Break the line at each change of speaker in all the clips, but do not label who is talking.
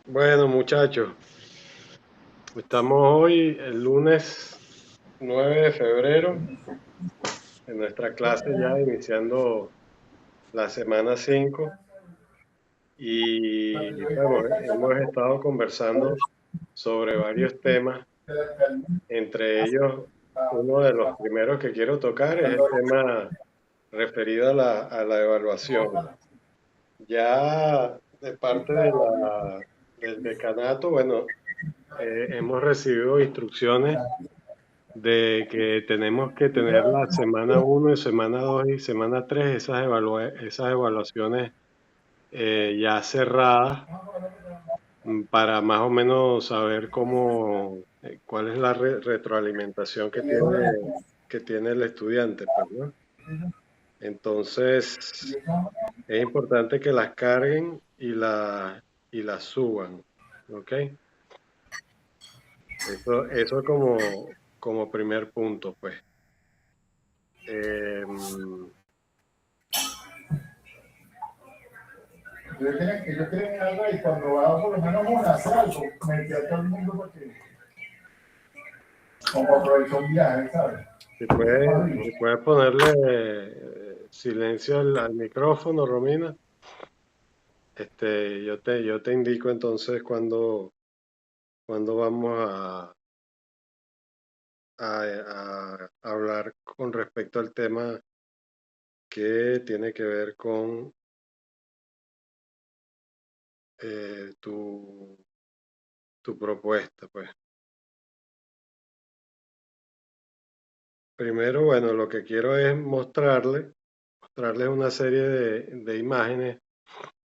Bueno, muchachos, estamos hoy, el lunes 9 de febrero, en nuestra clase ya iniciando la semana 5 y bueno, hemos estado conversando sobre varios temas, entre ellos uno de los primeros que quiero tocar es el tema referido a la evaluación. Ya de parte del decanato, bueno, hemos recibido instrucciones de que tenemos que tener la semana uno y semana 2 y semana 3 esas evaluaciones ya cerradas, para más o menos saber cuál es la retroalimentación que tiene el estudiante, pues, ¿no? Entonces, es importante que las carguen y las suban, ¿ok? Eso como primer punto, pues. Em,
Ellos tienen algo y cuando va por lo menos una, hacer algo, metí a todo el mundo porque, como aprovechó un viaje, ¿sabes?
si puedes ponerle silencio al micrófono, Romina, yo te indico entonces cuando vamos a hablar con respecto al tema que tiene que ver con tu propuesta, pues. Primero, bueno, lo que quiero es mostrarles una serie de imágenes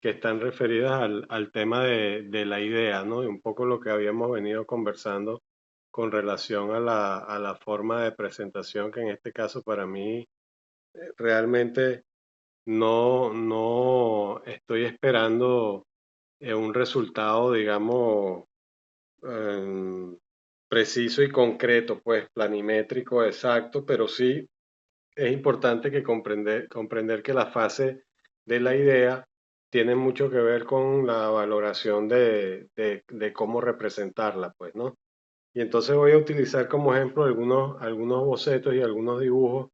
que están referidas al tema de la idea, ¿no? Y un poco lo que habíamos venido conversando con relación a la forma de presentación, que en este caso para mí realmente no estoy esperando un resultado, digamos, em, preciso y concreto, pues planimétrico, exacto, pero sí es importante que comprender que la fase de la idea tiene mucho que ver con la valoración de cómo representarla, pues, ¿no? Y entonces voy a utilizar como ejemplo algunos bocetos y algunos dibujos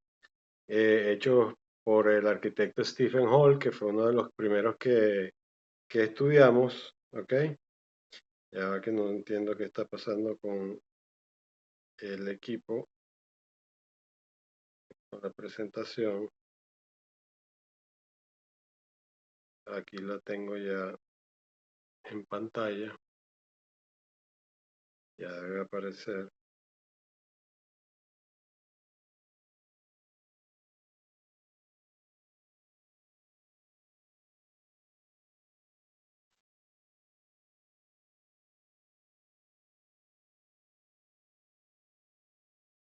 hechos por el arquitecto Stephen Hall, que fue uno de los primeros que estudiamos, ¿ok? Ya va que no entiendo qué está pasando con el equipo, con la presentación. Aquí la tengo ya en pantalla. Ya debe aparecer.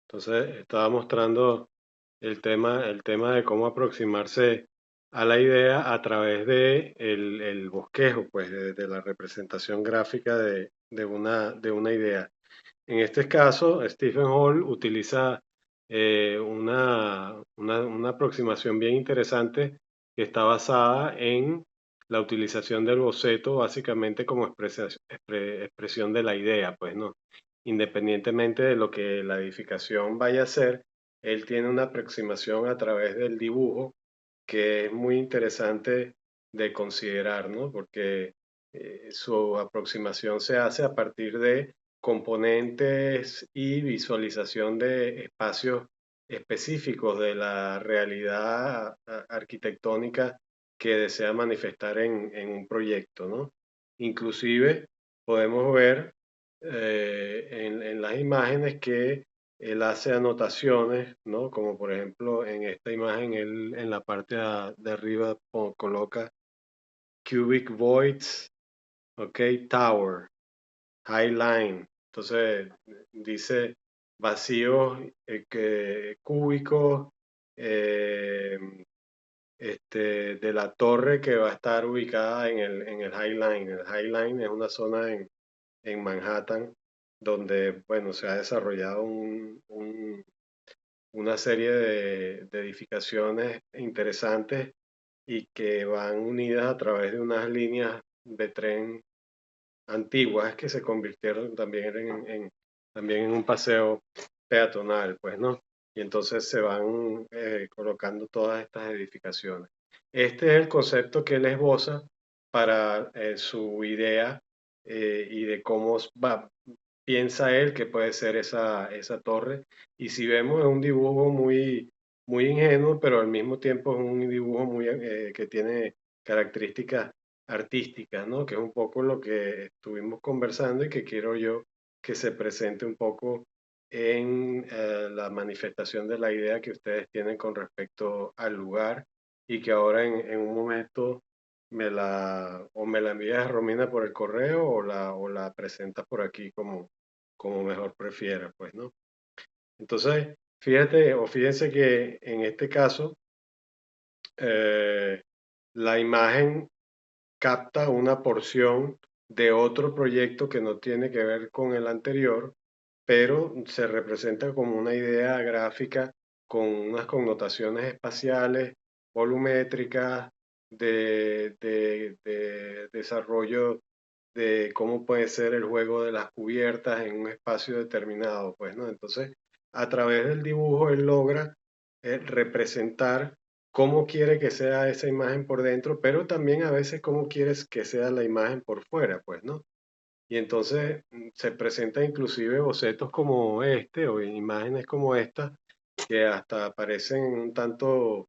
Entonces, estaba mostrando el tema de cómo aproximarse a la idea a través de el bosquejo, pues, de la representación gráfica de una idea. En este caso, Stephen Hall utiliza una aproximación bien interesante que está basada en la utilización del boceto básicamente como expresión de la idea, pues, ¿no? Independientemente de lo que la edificación vaya a ser, él tiene una aproximación a través del dibujo que es muy interesante de considerar, ¿no? Porque su aproximación se hace a partir de componentes y visualización de espacios específicos de la realidad arquitectónica que desea manifestar en un proyecto, ¿no? Inclusive podemos ver en las imágenes que él hace anotaciones, ¿no? Como por ejemplo en esta imagen, él en la parte de arriba coloca cubic voids, ok, tower, high line. Entonces dice vacíos cúbicos eh, de la torre que va a estar ubicada en el high line. El high line es una zona en Manhattan donde, bueno, se ha desarrollado una serie de edificaciones interesantes y que van unidas a través de unas líneas de tren antiguas que se convirtieron también también en un paseo peatonal, pues, ¿no? Y entonces se van colocando todas estas edificaciones. Este es el concepto que él esboza para su idea y de cómo piensa él que puede ser esa torre. Y si vemos es un dibujo muy ingenuo, pero al mismo tiempo es un dibujo que tiene características artísticas, ¿no? Que es un poco lo que estuvimos conversando y que quiero yo que se presente un poco en la manifestación de la idea que ustedes tienen con respecto al lugar y que ahora en un momento me la envías, Romina, por el correo o la presentas por aquí como mejor prefiera, pues, ¿no? Entonces, fíjense que en este caso, eh, la imagen capta una porción de otro proyecto que no tiene que ver con el anterior, pero se representa como una idea gráfica con unas connotaciones espaciales, volumétricas, de desarrollo de cómo puede ser el juego de las cubiertas en un espacio determinado, pues, ¿no? Entonces, a través del dibujo, él logra representar cómo quiere que sea esa imagen por dentro, pero también a veces cómo quieres que sea la imagen por fuera, pues, ¿no? Y entonces se presentan inclusive bocetos como este o imágenes como esta, que hasta parecen un tanto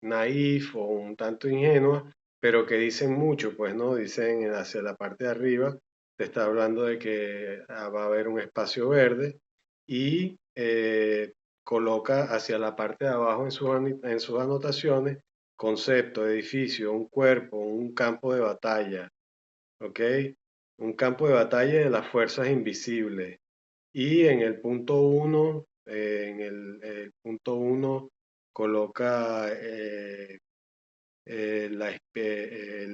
naif o un tanto ingenua, pero que dicen mucho, pues, ¿no? Dicen hacia la parte de arriba, te está hablando de que va a haber un espacio verde y coloca hacia la parte de abajo en sus anotaciones concepto, edificio, un cuerpo, un campo de batalla, ¿ok? Un campo de batalla de las fuerzas invisibles. Y en el punto uno, el punto uno coloca el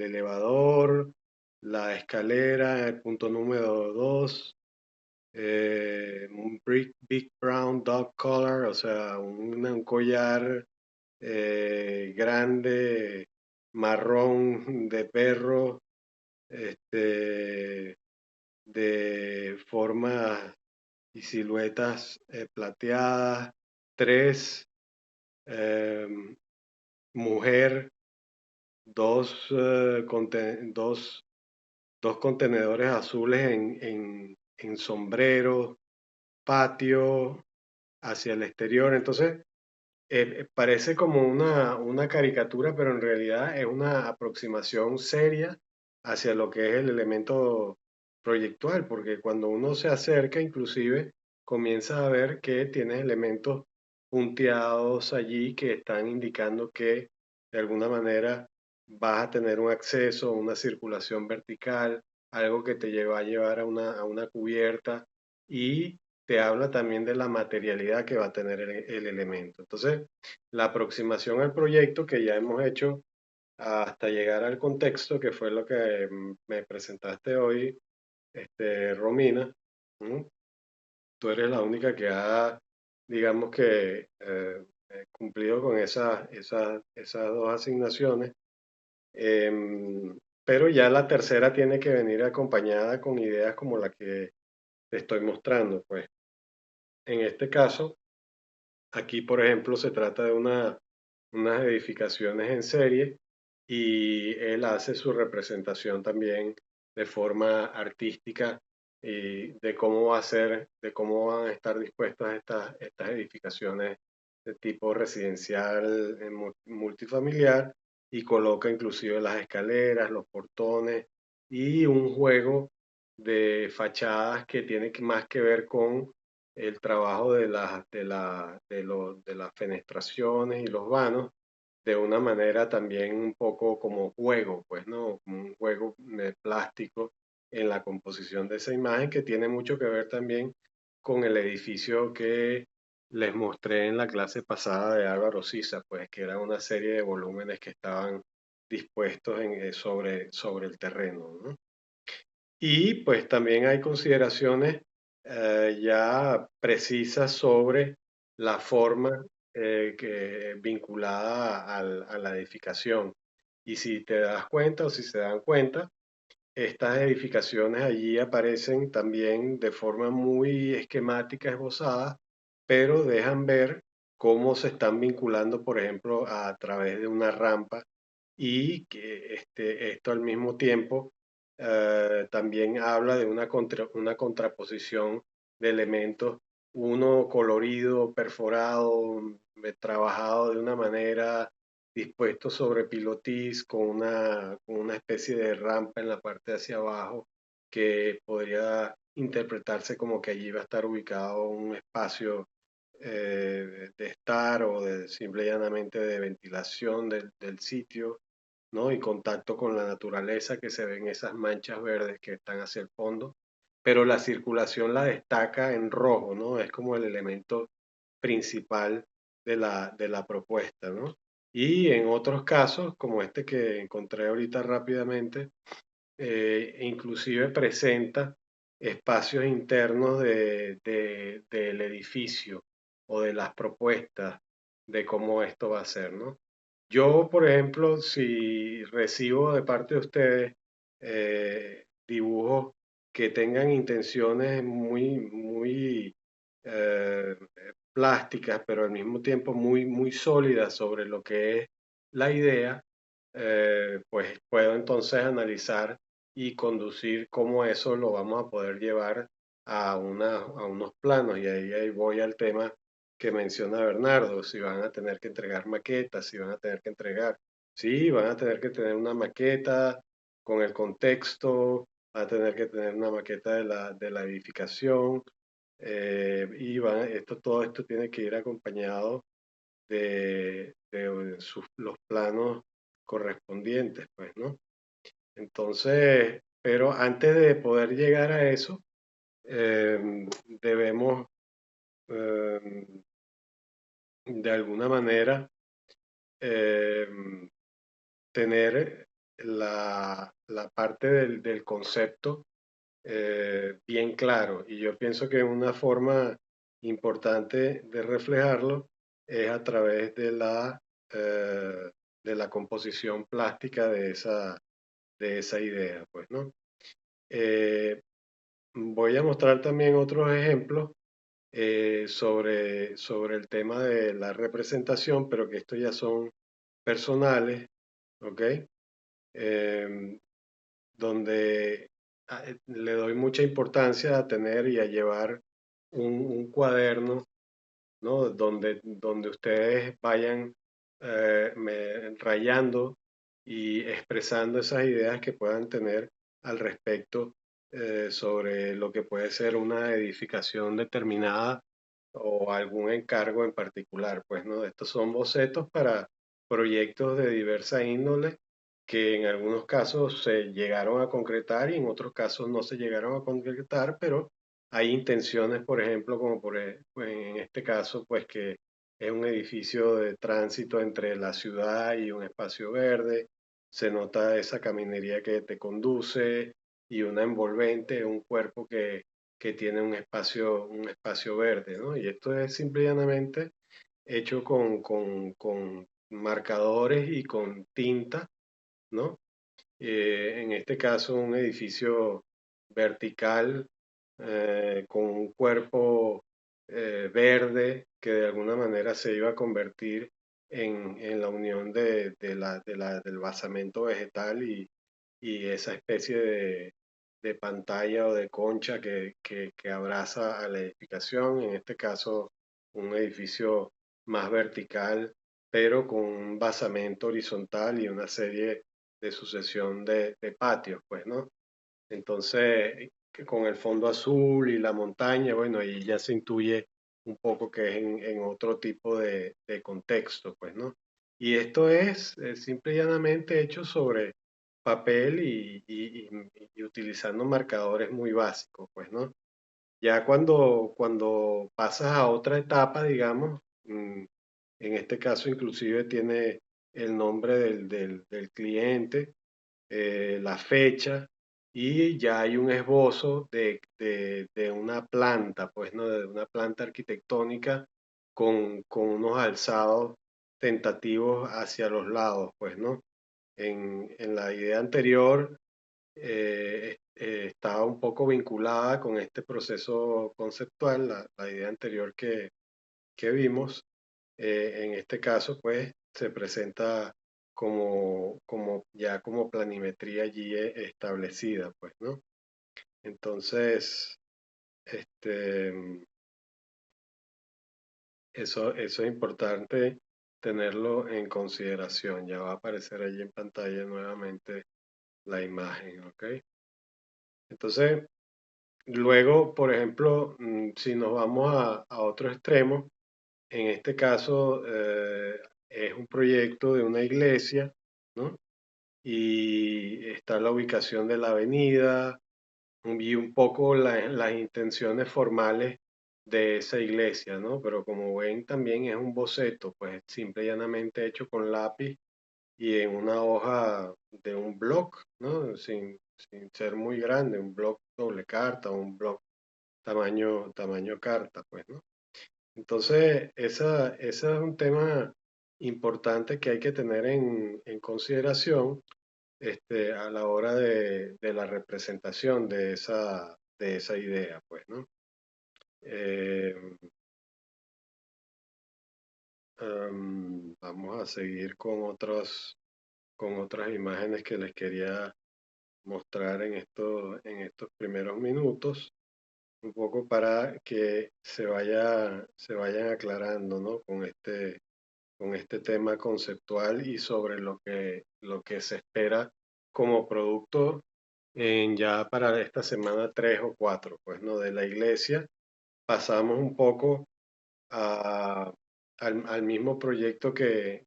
elevador, la escalera, el punto número 2, un big brown dog collar, o sea, un collar grande, marrón de perro, este, de formas y siluetas plateadas, 3, em, mujer, dos, dos contenedores azules en sombrero, patio hacia el exterior. Entonces, parece como una caricatura, pero en realidad es una aproximación seria hacia lo que es el elemento proyectual, porque cuando uno se acerca, inclusive, comienza a ver que tiene elementos punteados allí que están indicando que de alguna manera vas a tener un acceso, una circulación vertical, algo que te lleva a llevar a a una cubierta y te habla también de la materialidad que va a tener el elemento. Entonces, la aproximación al proyecto que ya hemos hecho hasta llegar al contexto, que fue lo que me presentaste hoy, Romina. ¿Mm? Tú eres la única que ha, digamos que, cumplido con esas dos asignaciones. Pero ya la tercera tiene que venir acompañada con ideas como la que te estoy mostrando. Pues en este caso, aquí, por ejemplo, se trata de unas edificaciones en serie y él hace su representación también de forma artística y de cómo va a ser, de cómo van a estar dispuestas estas edificaciones de tipo residencial, multifamiliar, y coloca inclusive las escaleras, los portones y un juego de fachadas que tiene más que ver con el trabajo de las fenestraciones y los vanos de una manera también un poco como juego, pues, ¿no? Como un juego de plástico en la composición de esa imagen que tiene mucho que ver también con el edificio que les mostré en la clase pasada de Álvaro Siza, pues que era una serie de volúmenes que estaban dispuestos sobre el terreno, ¿no? Y pues también hay consideraciones ya precisas sobre la forma vinculada a la edificación. Y si te das cuenta o si se dan cuenta, estas edificaciones allí aparecen también de forma muy esquemática, esbozada, pero dejan ver cómo se están vinculando, por ejemplo, a través de una rampa y que esto al mismo tiempo también habla de una contraposición de elementos, uno colorido, perforado, trabajado de una manera, dispuesto sobre pilotis con una especie de rampa en la parte de hacia abajo que podría interpretarse como que allí va a estar ubicado un espacio de estar o de simple y llanamente de ventilación del sitio, ¿no? Y contacto con la naturaleza, que se ven esas manchas verdes que están hacia el fondo, pero la circulación la destaca en rojo, ¿no? Es como el elemento principal de la propuesta, ¿no? Y en otros casos, como este que encontré ahorita rápidamente, inclusive presenta espacios internos del edificio o de las propuestas de cómo esto va a ser, ¿no? Yo, por ejemplo, si recibo de parte de ustedes dibujos que tengan intenciones muy plásticas, pero al mismo tiempo muy sólidas sobre lo que es la idea, pues puedo entonces analizar y conducir cómo eso lo vamos a poder llevar a unos planos. Y ahí voy al tema que menciona Bernardo, si van a tener que entregar maquetas, si van a tener que entregar, sí, van a tener que tener una maqueta con el contexto, van a tener que tener una maqueta de la edificación, todo esto tiene que ir acompañado de los planos correspondientes, pues, ¿no? Entonces, pero antes de poder llegar a eso, debemos eh, de alguna manera eh, tener la parte del concepto bien claro. Y yo pienso que una forma importante de reflejarlo es a través de la composición plástica de esa idea, pues, ¿no? Eh, Voy a mostrar también otros ejemplos sobre el tema de la representación, pero que estos ya son personales, ¿ok? Em, donde le doy mucha importancia a tener y a llevar un cuaderno, ¿no? Donde ustedes vayan rayando y expresando esas ideas que puedan tener al respecto sobre lo que puede ser una edificación determinada o algún encargo en particular. Pues, ¿no? Estos son bocetos para proyectos de diversa índole que en algunos casos se llegaron a concretar y en otros casos no se llegaron a concretar, pero hay intenciones, por ejemplo, pues, en este caso, pues que es un edificio de tránsito entre la ciudad y un espacio verde, se nota esa caminería que te conduce y una envolvente, un cuerpo que tiene un espacio verde, ¿no? Y esto es simple y llanamente hecho con marcadores y con tinta, ¿no? En este caso, un edificio vertical con un cuerpo verde que de alguna manera se iba a convertir en la unión del basamento vegetal y esa especie de pantalla o de concha que abraza a la edificación, en este caso un edificio más vertical, pero con un basamento horizontal y una serie de sucesión de patios, pues, ¿no? Entonces, que con el fondo azul y la montaña, bueno, ahí ya se intuye un poco que es en otro tipo de contexto, pues, ¿no? Y esto es simple y llanamente hecho sobre papel y utilizando marcadores muy básicos, pues, ¿no? Ya cuando pasas a otra etapa, digamos, en este caso inclusive tiene el nombre del cliente, la fecha y ya hay un esbozo de una planta, pues, ¿no? De una planta arquitectónica con unos alzados tentativos hacia los lados, pues, ¿no? en la idea anterior estaba un poco vinculada con este proceso conceptual, la idea anterior que vimos. En este caso, pues, se presenta como planimetría allí establecida, pues, ¿no? Entonces, este, eso es importante tenerlo en consideración. Ya va a aparecer allí en pantalla nuevamente la imagen, ¿ok? Entonces, luego, por ejemplo, si nos vamos a otro extremo, en este caso es un proyecto de una iglesia, ¿no? Y está la ubicación de la avenida y un poco las intenciones formales de esa iglesia, ¿no? Pero como ven, también es un boceto, pues simple y llanamente hecho con lápiz y en una hoja de un bloc, ¿no? Sin ser muy grande, un bloc doble carta, un bloc tamaño carta, pues, ¿no? Entonces, ese es un tema importante que hay que tener en consideración a la hora de la representación de esa idea, pues, ¿no? Eh, vamos a seguir con otras imágenes que les quería mostrar en estos primeros minutos, un poco para que se vayan aclarando, ¿no? Con este tema conceptual y sobre lo que se espera como producto en ya para esta semana 3 o 4 pues, ¿no? De la iglesia pasamos un poco a- al mismo proyecto que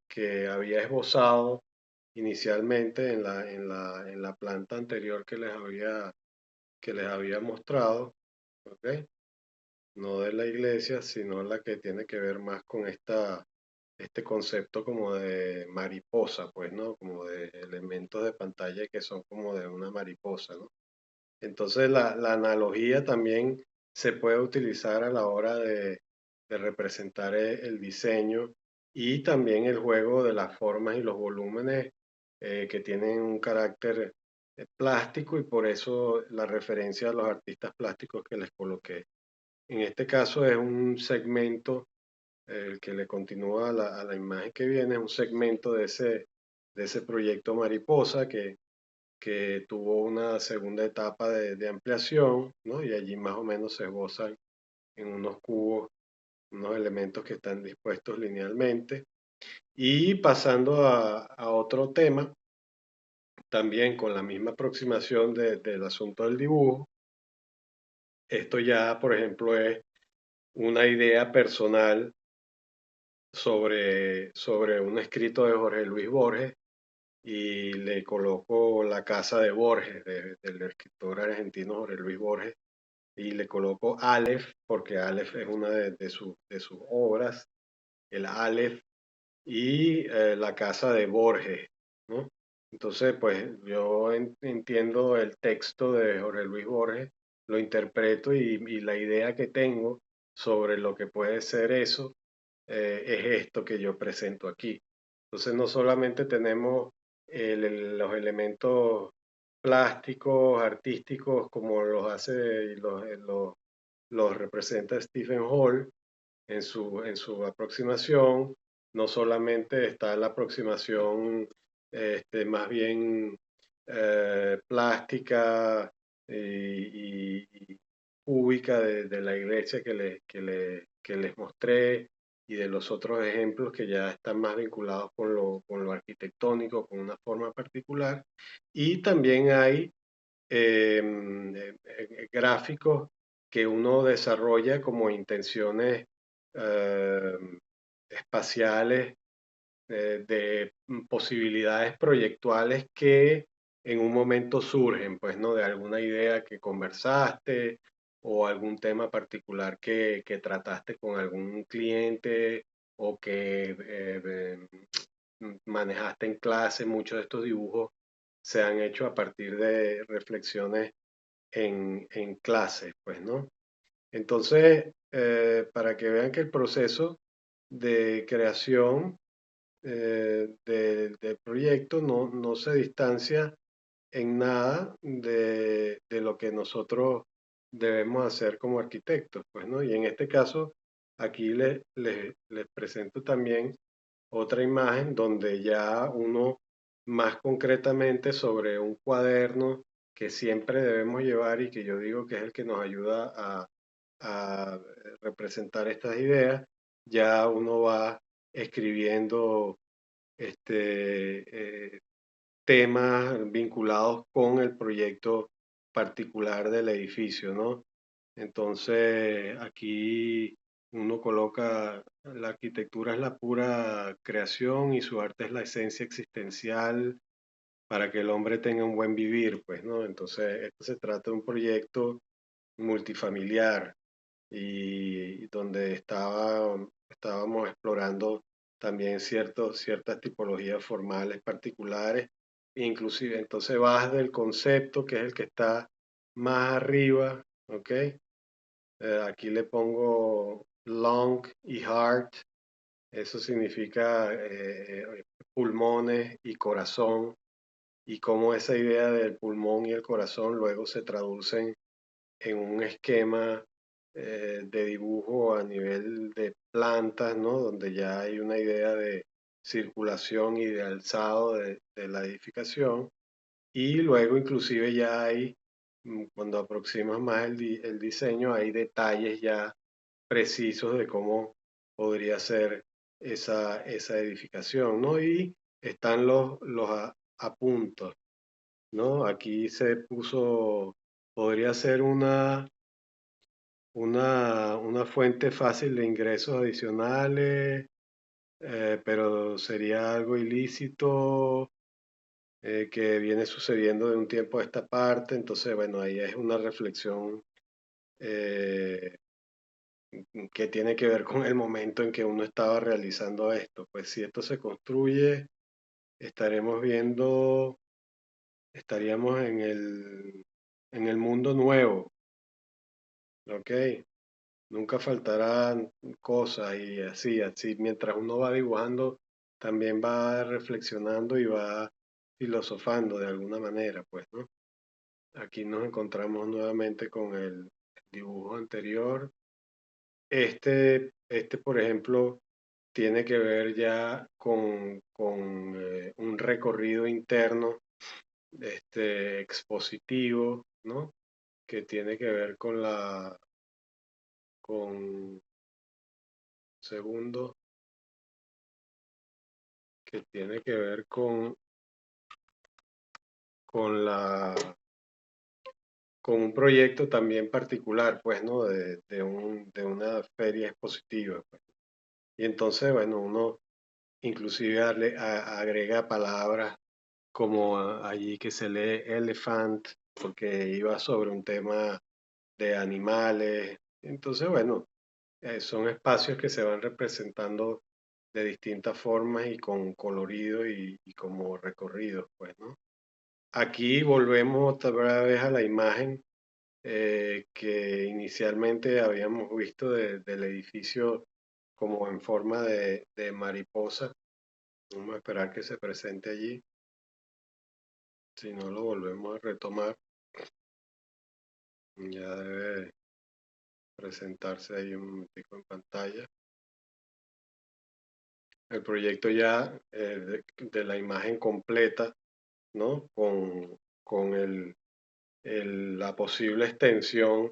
había esbozado inicialmente en la planta anterior que les había mostrado, ¿ok? No de la iglesia, sino la que tiene que ver más con este concepto como de mariposa, pues, ¿no? Como de elementos de pantalla que son como de una mariposa, ¿no? Entonces la analogía también se puede utilizar a la hora de representar el diseño y también el juego de las formas y los volúmenes que tienen un carácter plástico y por eso la referencia a los artistas plásticos que les coloqué. En este caso es un segmento, el que le continúa a la imagen que viene, es un segmento de ese proyecto Mariposa que tuvo una segunda etapa de ampliación, ¿no? Y allí más o menos se esbozan en unos cubos, unos elementos que están dispuestos linealmente. Y pasando a otro tema, también con la misma aproximación del asunto del dibujo, esto ya, por ejemplo, es una idea personal sobre un escrito de Jorge Luis Borges y le coloco la casa de Borges, del escritor argentino Jorge Luis Borges, y le coloco Aleph, porque Aleph es una de sus obras, el Aleph, y la casa de Borges, ¿no? Entonces, pues yo entiendo el texto de Jorge Luis Borges, lo interpreto y la idea que tengo sobre lo que puede ser eso es esto que yo presento aquí. Entonces, no solamente tenemos los elementos plásticos, artísticos, como los hace y los representa Stephen Hall en su aproximación, no solamente está la aproximación más bien plástica y cúbica de la iglesia que les mostré y de los otros ejemplos que ya están más vinculados con lo arquitectónico, con una forma particular. Y también hay gráficos que uno desarrolla como intenciones eh, espaciales de posibilidades proyectuales que en un momento surgen, pues, ¿no? De alguna idea que conversaste o algún tema particular que trataste con algún cliente o que manejaste en clase. Muchos de estos dibujos se han hecho a partir de reflexiones en clase, pues, ¿no? Entonces, para que vean que el proceso de creación del proyecto no se distancia en nada de lo que nosotros debemos hacer como arquitectos, pues, ¿no? Y en este caso, aquí les presento también otra imagen donde ya uno más concretamente sobre un cuaderno que siempre debemos llevar y que yo digo que es el que nos ayuda a representar estas ideas, ya uno va escribiendo temas vinculados con el proyecto particular del edificio, ¿no? Entonces, aquí uno coloca, la arquitectura es la pura creación y su arte es la esencia existencial para que el hombre tenga un buen vivir, pues, ¿no? Entonces, esto se trata de un proyecto multifamiliar y donde estábamos explorando también ciertas tipologías formales particulares, inclusive entonces vas del concepto que es el que está más arriba, ¿ok? Aquí le pongo lung y heart, eso significa pulmones y corazón, y cómo esa idea del pulmón y el corazón luego se traducen en un esquema de dibujo a nivel de plantas, ¿no? Donde ya hay una idea de circulación y de alzado de la edificación. Y luego inclusive ya hay, cuando aproximas más el diseño, hay detalles ya precisos de cómo podría ser esa edificación, ¿no? Y están los apuntos, ¿no? Aquí se puso, podría ser una fuente fácil de ingresos adicionales, pero sería algo ilícito que viene sucediendo de un tiempo a esta parte. Entonces, bueno, ahí es una reflexión eh, que tiene que ver con el momento en que uno estaba realizando esto. Pues si esto se construye, estaremos viendo, estaríamos en el mundo nuevo, ¿ok? Nunca faltarán cosas y así, mientras uno va dibujando, también va reflexionando y va filosofando de alguna manera, pues, ¿no? Aquí nos encontramos nuevamente con el dibujo anterior. Por ejemplo, tiene que ver ya con un recorrido interno, expositivo, ¿no? Que tiene que ver con, segundo, que tiene que ver con la, con un proyecto también particular, pues, ¿no? De una feria expositiva, pues. Y entonces, bueno, uno inclusive agrega palabras como allí que se lee elephant, porque iba sobre un tema de animales. Entonces, bueno, son espacios que se van representando de distintas formas y con colorido y como recorridos, pues, ¿no? Aquí volvemos otra vez a la imagen que inicialmente habíamos visto del edificio como en forma de mariposa. Vamos a esperar que se presente allí. Si no, lo volvemos a retomar. Ya debe presentarse ahí un momentico en pantalla. El proyecto ya de la imagen completa, ¿no? Con la posible extensión,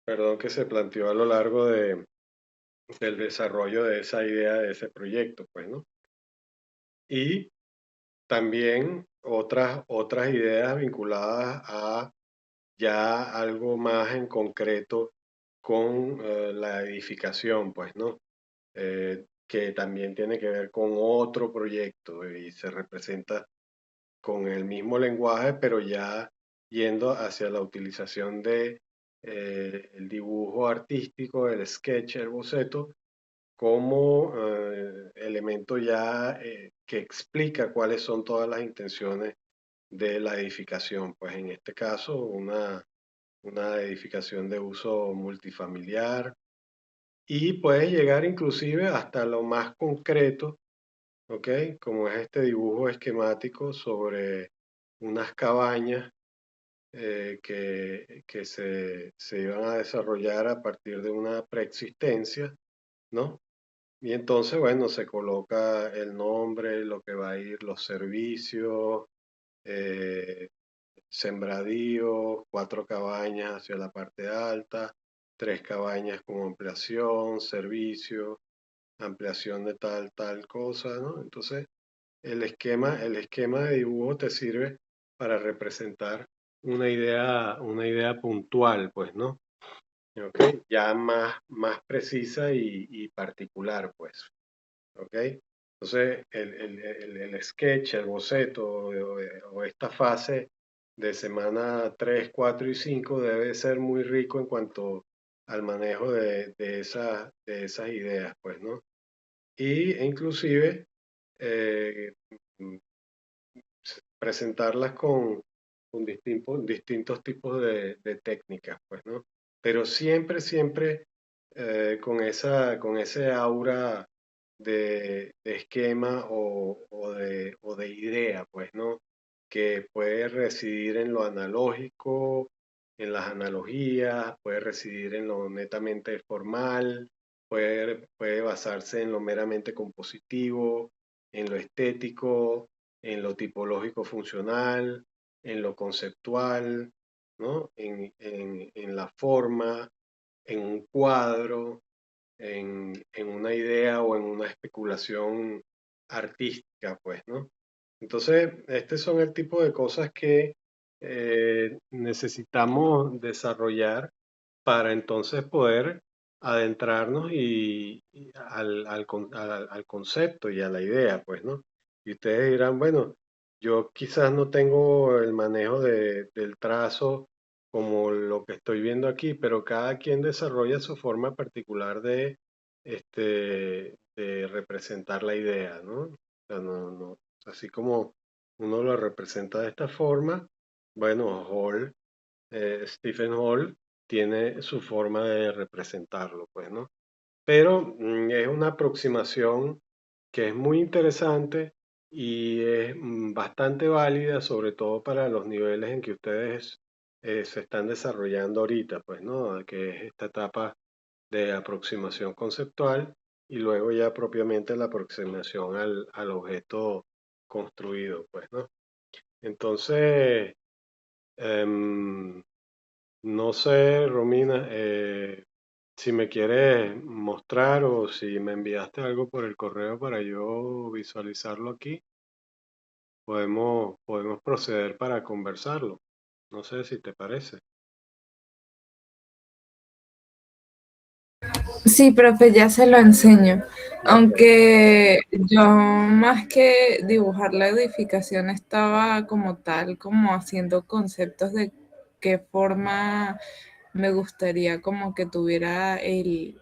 perdón, que se planteó a lo largo del desarrollo de esa idea de ese proyecto, pues, ¿no? Y también otras ideas vinculadas a ya algo más en concreto con la edificación, pues, ¿no? Que también tiene que ver con otro proyecto y se representa con el mismo lenguaje, pero ya yendo hacia la utilización de el dibujo artístico, el sketch, el boceto, como elemento ya que explica cuáles son todas las intenciones de la edificación. Pues en este caso, una edificación de uso multifamiliar y puede llegar inclusive hasta lo más concreto ¿ok? Como es este dibujo esquemático sobre unas cabañas que se iban a desarrollar a partir de una preexistencia, ¿no? Y entonces, bueno, se coloca el nombre, lo que va a ir, los servicios, eh, sembradíos, 4 cabañas hacia la parte alta, 3 cabañas con ampliación, servicio, ampliación de tal cosa, ¿no? Entonces, el esquema de dibujo te sirve para representar una idea puntual, pues, ¿no? ¿Ok? Ya más precisa y particular, pues. ¿Ok? Entonces, el sketch, el boceto o esta fase de semana 3 4 y 5 debe ser muy rico en cuanto al manejo de esas ideas, pues, ¿no? E inclusive eh, mm, presentarlas con distintos tipos de técnicas, pues, ¿no? Pero siempre con ese aura de esquema o de idea, pues, ¿no? Que puede residir en lo analógico, en las analogías, puede residir en lo netamente formal, puede basarse en lo meramente compositivo, en lo estético, en lo tipológico funcional, en lo conceptual, ¿no? En la forma, en un cuadro, en una idea o en una especulación artística, pues, ¿no? Entonces, este son el tipo de cosas que necesitamos desarrollar para entonces poder adentrarnos al concepto y a la idea, pues, ¿no? Y ustedes dirán, bueno, yo quizás no tengo el manejo del trazo como lo que estoy viendo aquí, pero cada quien desarrolla su forma particular de representar la idea, ¿no? O sea, así como uno lo representa de esta forma, bueno, Stephen Hall tiene su forma de representarlo, pues, ¿no? Pero es una aproximación que es muy interesante y es bastante válida, sobre todo para los niveles en que ustedes se están desarrollando ahorita, pues, ¿no? Que es esta etapa de aproximación conceptual y luego ya propiamente la aproximación al objeto construido, pues, ¿no? Entonces, em, no sé, Romina, si me quieres mostrar o si me enviaste algo por el correo para yo visualizarlo aquí, podemos proceder para conversarlo. No sé si te parece.
Sí, profe, ya se lo enseño.
Ok,
Aunque yo más que dibujar la edificación estaba como tal, como haciendo conceptos de qué forma me gustaría como que tuviera el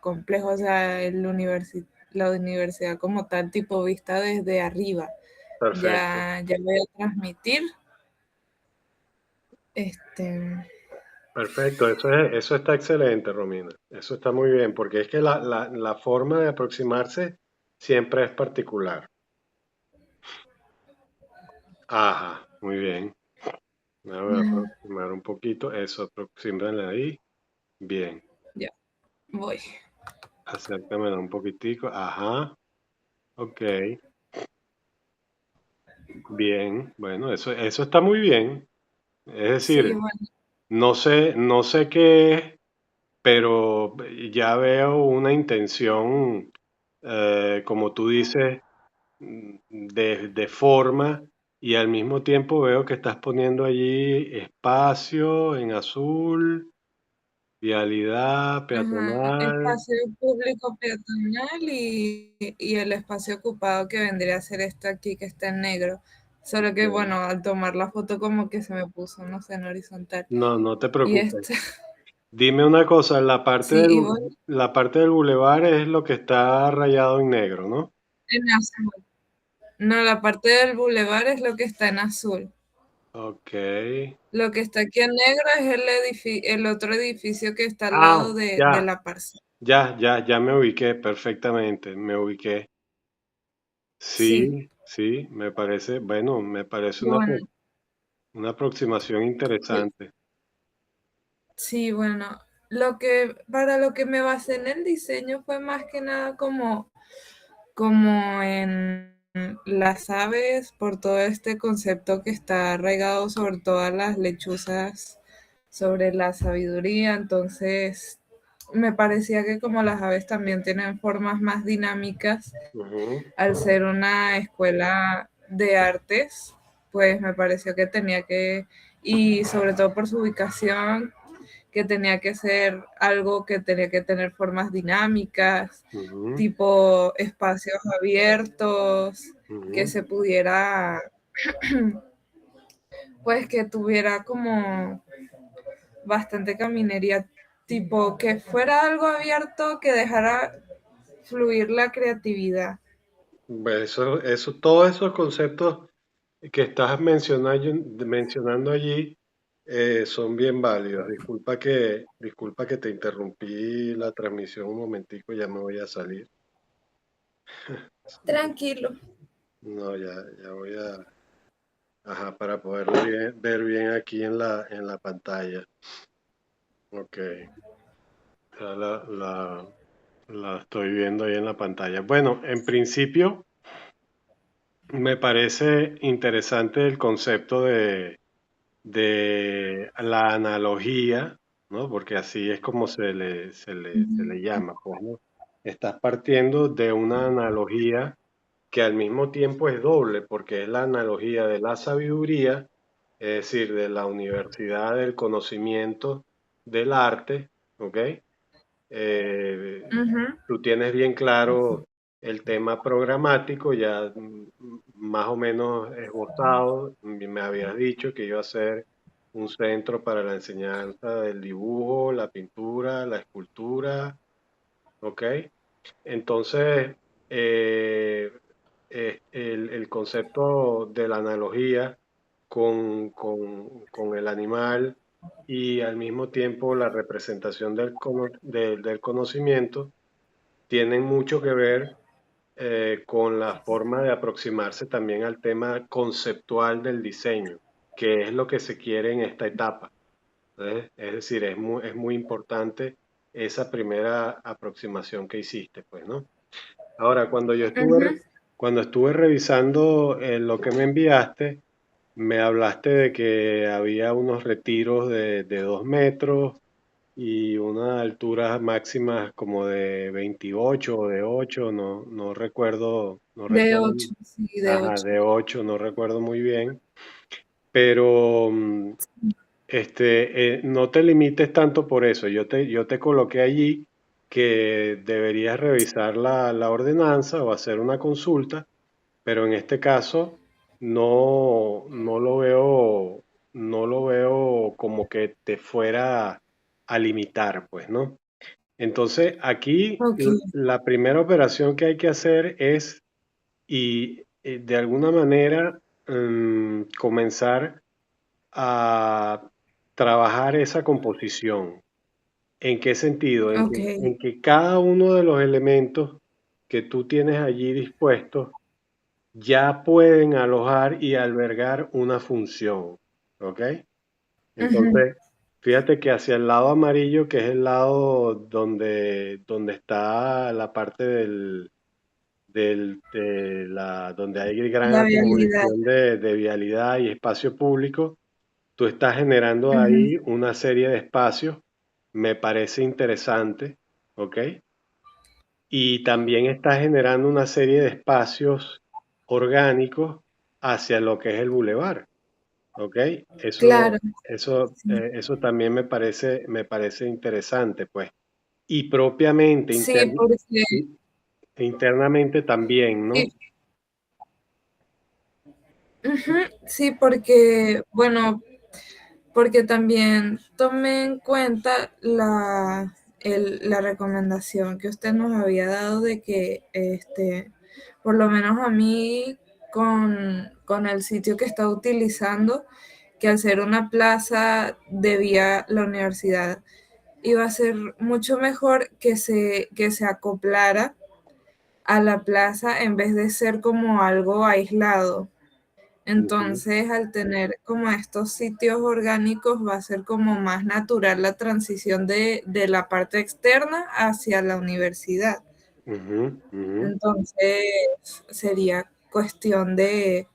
complejo, o sea, la universidad como tal, tipo vista desde arriba.
perfecto.
Ya voy a transmitir. Este,
Perfecto, eso está excelente, Romina. Eso está muy bien, porque es que la forma de aproximarse siempre es particular. Ajá, muy bien. Me voy a aproximar un poquito. Eso, aproxímale ahí. Bien.
ya, voy.
Acércamela un poquitico. Ajá. Ok. Bien. Bueno, eso está muy bien. Es
Sí,
decir,
bueno.
no sé qué es, pero ya veo una intención, como tú dices, de forma, y al mismo tiempo veo que estás poniendo allí espacio en azul, vialidad
Ajá,
peatonal.
espacio público peatonal y el espacio ocupado que vendría a ser esto aquí que está en negro. Solo que
Ok.
bueno, al tomar la foto como que se me puso, no sé, en horizontal.
No, no te
Y
preocupes. Dime una cosa, la parte
sí,
del,
y bueno,
la parte del bulevar es lo que está rayado en negro, ¿no?
en azul. No, la parte del bulevar es lo que está en azul.
Ok.
Lo que está aquí en negro es el otro edificio que está al
Ah,
lado de
ya,
la parcela.
ya me ubiqué perfectamente, me ubiqué.
Sí,
Sí, sí, me parece, bueno, me parece
y bueno,
una aproximación
y-
interesante.
sí, bueno, para lo que me basé en el diseño fue más que nada como en las aves, por todo este concepto que está arraigado sobre todas las lechuzas, sobre la sabiduría. Entonces me parecía que como las aves también tienen formas más dinámicas,
Ujú,
al ser una escuela de artes, pues me pareció que tenía que, y sobre todo por su ubicación, que tenía que ser algo que tenía que tener formas dinámicas,
ujú,
tipo espacios abiertos, que
ujú.
se pudiera, pues que tuviera como bastante caminería, tipo que fuera algo abierto que dejara fluir la creatividad.
Todos esos conceptos que estás mencionando allí son bien válidos. Disculpa que te interrumpí la transmisión un momentico, ya me voy a salir.
Tranquilo.
No, ya voy ajá, para poderlo ver bien aquí en en la pantalla. Ok, ya la estoy viendo ahí en la pantalla. Bueno, en principio me parece interesante el concepto de la analogía, ¿no? Porque así es como se le llama, pues, ¿no? Estás partiendo de una analogía que al mismo tiempo es doble, porque es la analogía de la sabiduría, es decir, de la universidad del conocimiento del arte, ¿ok?
Ujú.
Tú tienes bien claro el tema programático, ya más o menos esbozado. Me habías dicho que iba a ser un centro para la enseñanza del dibujo, la pintura, la escultura, ¿ok? Entonces, eh, el concepto de la analogía con el animal y al mismo tiempo la representación del conocimiento tienen mucho que ver con la forma de aproximarse también al tema conceptual del diseño, que es lo que se quiere en esta etapa. Es decir, es muy importante esa primera aproximación que hiciste, pues, ¿no? Ahora,
Ujú.
cuando estuve revisando lo que me enviaste, me hablaste de que había unos retiros de 2 metros y unas alturas máximas como de 28 o de 8, no recuerdo, no
De
recuerdo,
8, sí, de
ajá,
8.
de 8, no recuerdo muy bien, pero no te limites tanto por eso. Yo te coloqué allí que deberías revisar la ordenanza o hacer una consulta, pero en este caso no lo veo como que te fuera a limitar, pues, ¿no? Entonces, aquí
Ok,
la primera operación que hay que hacer es, de alguna manera, comenzar a trabajar esa composición. ¿En qué sentido?
ok,
En que cada uno de los elementos que tú tienes allí dispuestos ya pueden alojar y albergar una función. ¿Ok?
ujú,
Entonces, fíjate que hacia el lado amarillo, que es el lado donde está la parte donde hay gran
la vialidad.
atribución de vialidad y espacio público, tú estás generando
Ujú.
ahí una serie de espacios, me parece interesante, ¿ok? Y también estás generando una serie de espacios orgánicos hacia lo que es el bulevar. ¿Ok?
Claro, sí.
Eso también me parece interesante, pues. Y propiamente,
Sí, porque,
y- internamente también, ¿no?
sí, ujú, sí, porque, bueno, porque también tomé en cuenta la recomendación que usted nos había dado de que, por lo menos a mí, con el sitio que está utilizando, que al ser una plaza debía la universidad, iba a ser mucho mejor que se acoplara a la plaza en vez de ser como algo aislado.
Ujú,
Entonces, al tener como estos sitios orgánicos, va a ser como más natural la transición de la parte externa hacia la universidad.
ujú, ujú,
Entonces, sería cuestión de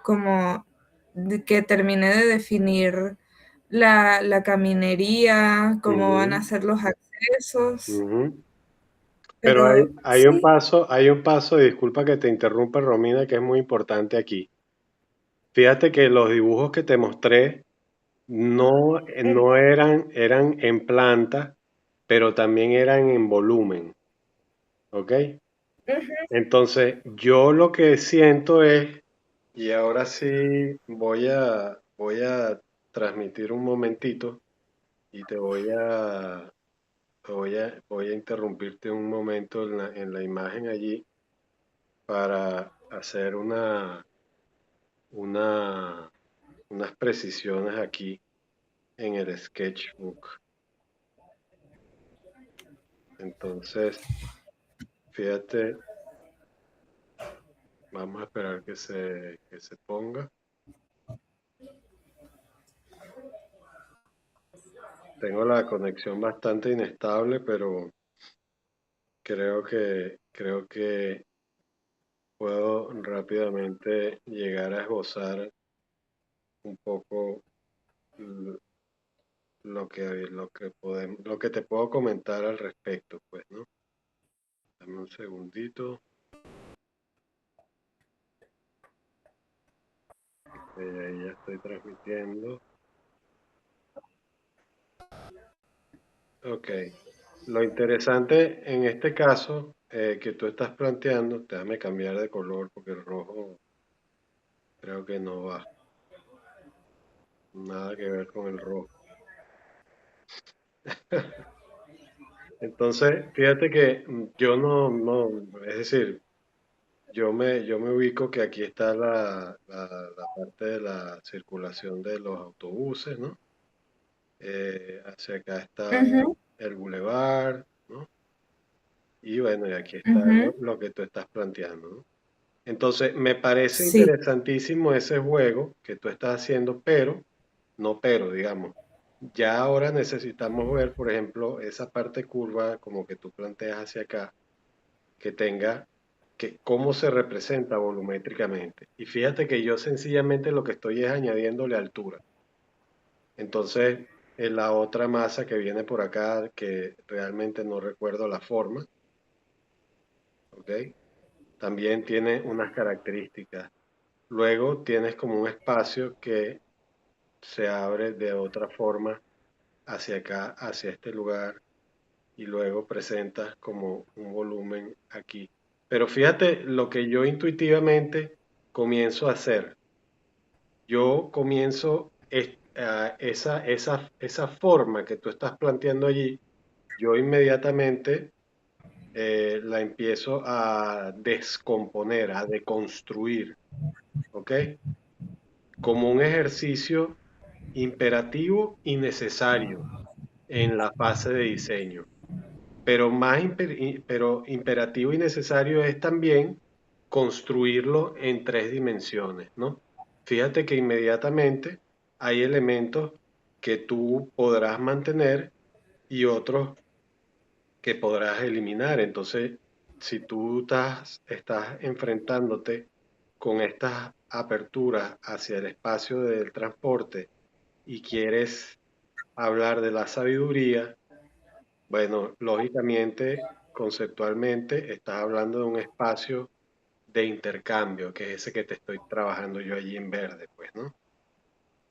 como de que termine de definir la caminería, cómo van a
ujú,
ser los accesos,
ujú. Pero
pero sí.
hay un paso, y disculpa que te interrumpa, Romina, que es muy importante aquí. Fíjate que los dibujos que te mostré no eran en planta, pero también eran en volumen, ¿ok?
Ujú,
Entonces, yo lo que siento es, y ahora sí voy a transmitir un momentito y voy a interrumpirte un momento en la imagen allí para hacer una, unas precisiones aquí en el sketchbook. Entonces, fíjate, vamos a esperar que se ponga. Tengo la conexión bastante inestable, pero creo que puedo rápidamente llegar a esbozar un poco l- lo que te puedo comentar al respecto, pues, ¿no? Dame un segundito, ahí ya estoy transmitiendo. Ok. Lo interesante en este caso que tú estás planteando, déjame cambiar de color porque el rojo creo que no va, nada que ver con el rojo. Entonces, fíjate que yo no, es decir, yo me ubico que aquí está la parte de la circulación de los autobuses, ¿no? Hacia acá está
ujú,
el bulevar, ¿no? Y bueno, y aquí está
ujú.
lo que tú estás planteando, ¿no? Entonces, me parece
Sí.
interesantísimo ese juego que tú estás haciendo, pero, no pero, digamos, ya ahora necesitamos ver, por ejemplo, esa parte curva como que tú planteas hacia acá, que tenga, que cómo se representa volumétricamente. Y fíjate que yo sencillamente lo que estoy es añadiéndole altura. Entonces, en la otra masa que viene por acá, que realmente no recuerdo la forma, ¿ok? También tiene unas características. Luego tienes como un espacio que se abre de otra forma hacia acá, hacia este lugar, y luego presentas como un volumen aquí. Pero fíjate lo que yo intuitivamente comienzo a hacer. Yo comienzo esa forma que tú estás planteando allí, yo inmediatamente la empiezo a descomponer, a deconstruir, ¿ok? Como un ejercicio imperativo y necesario en la fase de diseño. Pero pero imperativo y necesario es también construirlo en tres dimensiones, ¿no? Fíjate que inmediatamente hay elementos que tú podrás mantener y otros que podrás eliminar. Entonces, si tú estás enfrentándote con estas aperturas hacia el espacio del transporte y quieres hablar de la sabiduría, bueno, lógicamente, conceptualmente, estás hablando de un espacio de intercambio, que es ese que te estoy trabajando yo allí en verde, pues, ¿no?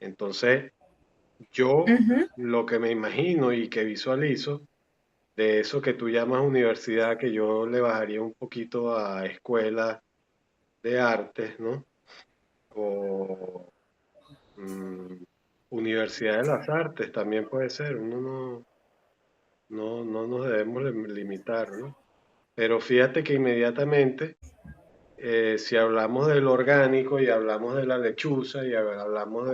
Entonces, yo
Ujú.
lo que me imagino y que visualizo de eso que tú llamas universidad, que yo le bajaría un poquito a escuela de artes, ¿no? O mm, universidad de las artes también puede ser, uno no nos debemos limitar, ¿no? Pero fíjate que inmediatamente, si hablamos del orgánico y hablamos de la lechuza y hablamos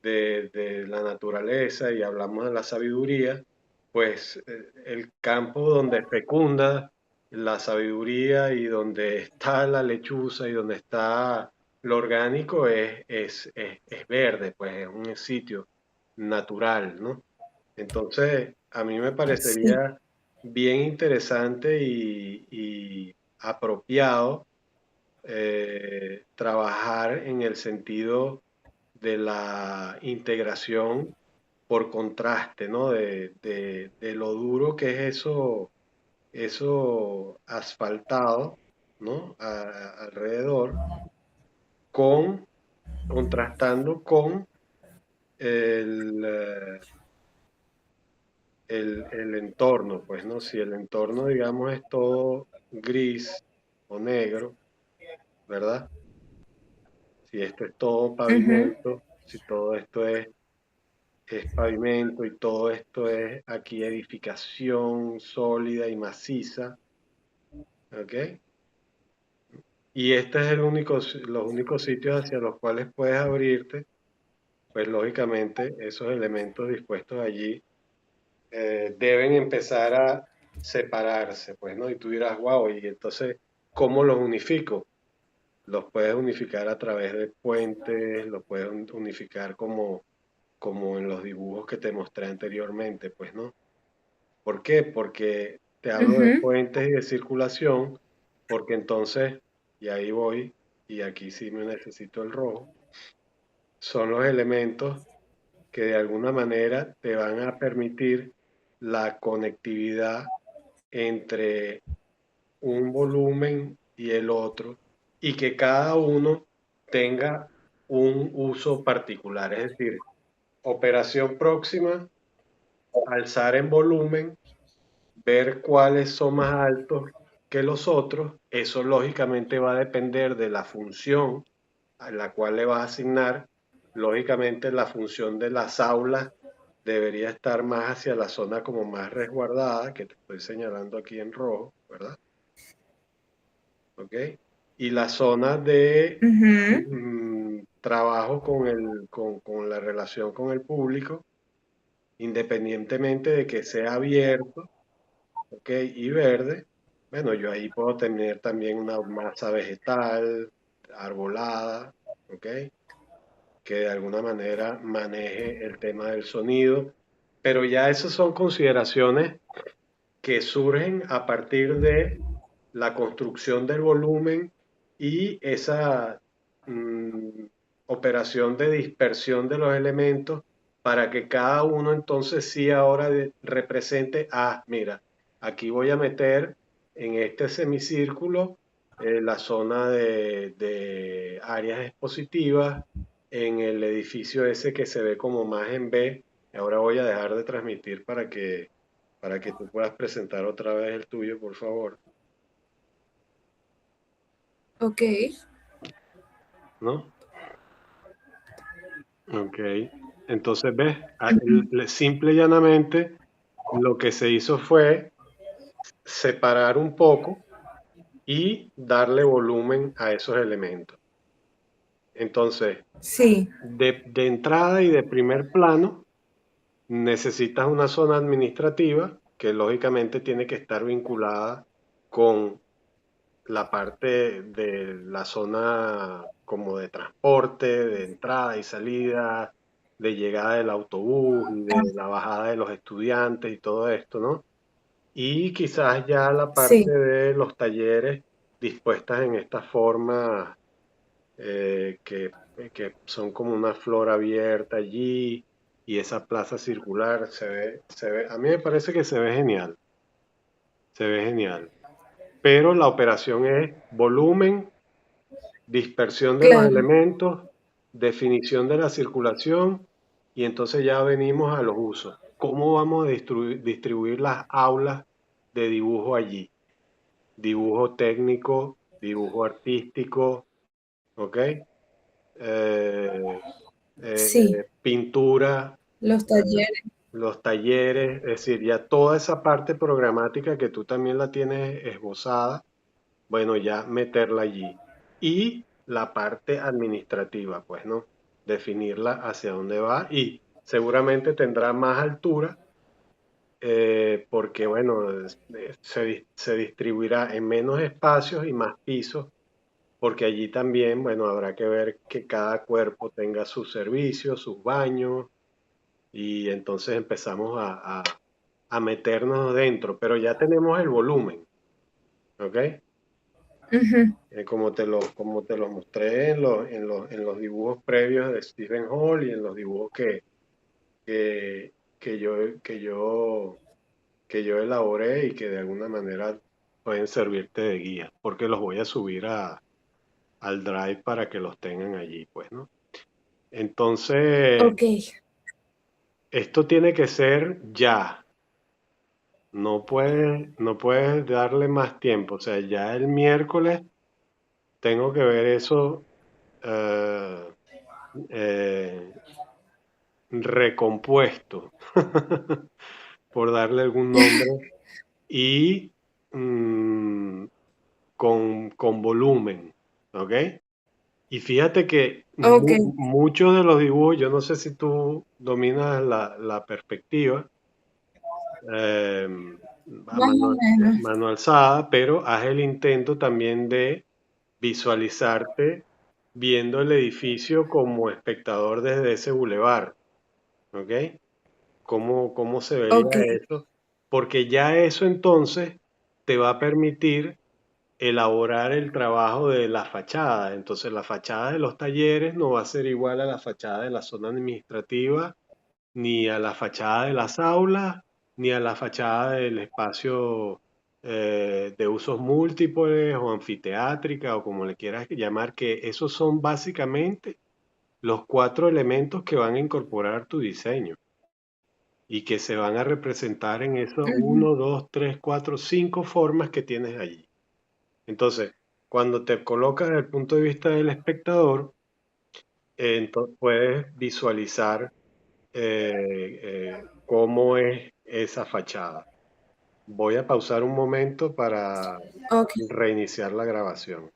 de la naturaleza y hablamos de la sabiduría, pues el campo donde fecunda la sabiduría y donde está la lechuza y donde está lo orgánico es verde, pues es un sitio natural, ¿no? Entonces, a mí me
Sí.
parecería bien interesante y apropiado trabajar en el sentido de la integración por contraste, ¿no? De lo duro que es eso asfaltado, ¿no? Alrededor, con, contrastando con el, el entorno, pues, ¿no? Si el entorno, digamos, es todo gris o negro, ¿verdad? Si esto es todo
Ujú,
pavimento, si todo esto es pavimento y todo esto es aquí edificación sólida y maciza, ¿ok? Y este es los únicos sitios hacia los cuales puedes abrirte, pues lógicamente esos elementos dispuestos allí deben empezar a separarse, pues, ¿no? Y tú dirás, wow, y entonces, ¿cómo los unifico? Los puedes unificar a través de puentes, los puedes unificar como en los dibujos que te mostré anteriormente, pues, ¿no? ¿Por qué? Porque te hablo de
ujú,
puentes y de circulación, porque entonces, y ahí voy, y aquí sí me necesito el rojo, son los elementos que de alguna manera te van a permitir la conectividad entre un volumen y el otro y que cada uno tenga un uso particular. Es decir, operación próxima, alzar en volumen, ver cuáles son más altos que los otros. Eso lógicamente va a depender de la función a la cual le vas a asignar. Lógicamente la función de las aulas debería estar más hacia la zona como más resguardada, que te estoy señalando aquí en rojo, ¿verdad? ¿Ok? Y la zona de
ujú.
trabajo con la relación con el público, independientemente de que sea abierto, ¿ok? Y verde, bueno, yo ahí puedo tener también una masa vegetal, arbolada, ¿ok? Que de alguna manera maneje el tema del sonido, pero ya esas son consideraciones que surgen a partir de la construcción del volumen y esa mm, operación de dispersión de los elementos para que cada uno entonces sí ahora represente, mira, aquí voy a meter en este semicírculo la zona de áreas expositivas, en el edificio ese que se ve como más en B. Ahora voy a dejar de transmitir para que tú puedas presentar otra vez el tuyo, por favor,
Ok.
¿no? Ok. Entonces, ¿ves? Simple y llanamente, lo que se hizo fue separar un poco y darle volumen a esos elementos. Entonces,
Sí,
de entrada y de primer plano, necesitas una zona administrativa que lógicamente tiene que estar vinculada con la parte de la zona como de transporte, de entrada y salida, de llegada del autobús y de la bajada de los estudiantes y todo esto, ¿no? Y quizás ya la parte
sí,
de los talleres dispuestas en esta forma que son como una flor abierta allí y esa plaza circular a mí me parece que se ve genial. Pero la operación es volumen, dispersión de los
claro.
elementos, definición de la circulación y entonces ya venimos a los usos. ¿Cómo vamos a distribuir las aulas de dibujo allí? Dibujo técnico, dibujo artístico, ¿ok? Eh,
Sí,
pintura,
los talleres.
los talleres, es decir, ya toda esa parte programática que tú también la tienes esbozada, bueno, ya meterla allí. Y la parte administrativa, pues, ¿no? Definirla hacia dónde va y seguramente tendrá más altura porque bueno, se distribuirá en menos espacios y más pisos, porque allí también, bueno, habrá que ver que cada cuerpo tenga sus servicios, sus baños, y entonces empezamos a meternos dentro, pero ya tenemos el volumen, ¿ok?
Ujú.
Como te lo mostré en los dibujos previos de Stephen Hall y en los dibujos que, que yo, que yo, que yo elaboré y que de alguna manera pueden servirte de guía, porque los voy a subir al Drive para que los tengan allí, pues, ¿no? Entonces,
Ok,
esto tiene que ser ya. No puedes darle más tiempo. O sea, ya el miércoles tengo que ver eso eh, eh, recompuesto, por darle algún nombre, y mm, con volumen, ¿ok? Y fíjate que
ok,
muchos de los dibujos, yo no sé si tú dominas la perspectiva, eh, a
más o
mano,
menos.
mano alzada, pero haz el intento también de visualizarte viendo el edificio como espectador desde ese bulevar, ¿ok? ¿Cómo se
Ok,
vería eso? Porque ya eso entonces te va a permitir elaborar el trabajo de la fachada. Entonces la fachada de los talleres no va a ser igual a la fachada de la zona administrativa, ni a la fachada de las aulas, ni a la fachada del espacio de usos múltiples o anfiteátrica o como le quieras llamar, que esos son básicamente los cuatro elementos que van a incorporar tu diseño y que se van a representar en esos
ujú,
uno, dos, tres, cuatro, cinco formas que tienes allí. Entonces, cuando te colocas desde el punto de vista del espectador, entonces puedes visualizar cómo es esa fachada. Voy a pausar un momento para
ok.
reiniciar la grabación.